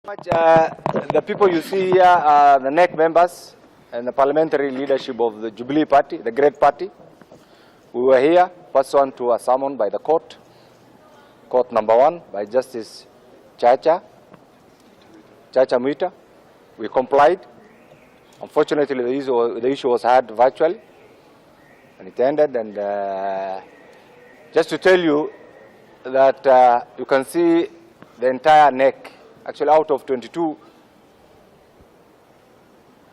The people you see here are the NEC members and the parliamentary leadership of the Jubilee Party, the great party. We were here pursuant to a summon by the court number 1, by Justice Chacha Mwita. We complied. Unfortunately, the issue was heard virtually, and it ended. And just to tell you that you can see the entire NEC. Actually, out of 22,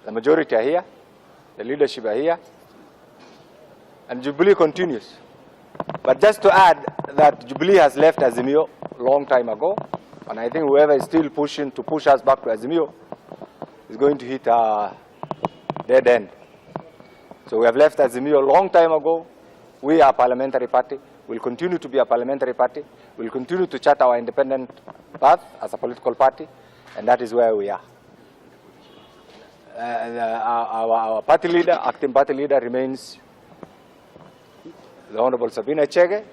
the majority are here, the leadership are here, and Jubilee continues. But just to add that Jubilee has left Azimio a long time ago, and I think whoever is still pushing to push us back to Azimio is going to hit a dead end. So we have left Azimio a long time ago. We are a parliamentary party. We'll continue to be a parliamentary party. We'll continue to chart our independent path as a political party, and that is where we are. Our party leader, acting party leader, remains the Honorable Sabina Chege,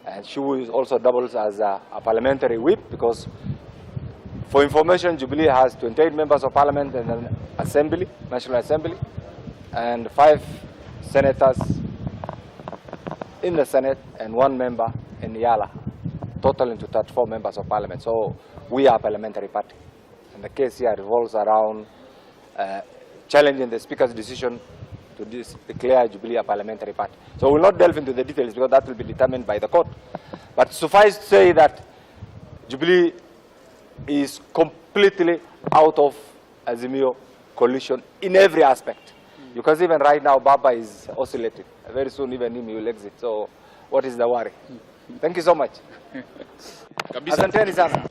and she also doubles as a parliamentary whip, because for information, Jubilee has 28 members of parliament in an assembly, National Assembly, and 5 senators in the Senate and 1 member in Yala, totaling to 34 members of parliament. So we are a parliamentary party. And the case here revolves around challenging the Speaker's decision to declare Jubilee a parliamentary party. So we will not delve into the details because that will be determined by the court. But suffice to say that Jubilee is completely out of Azimio coalition in every aspect. Because even right now, Baba is oscillating. Very soon, even him will exit. So, what is the worry? Thank you so much. Asanteni sana.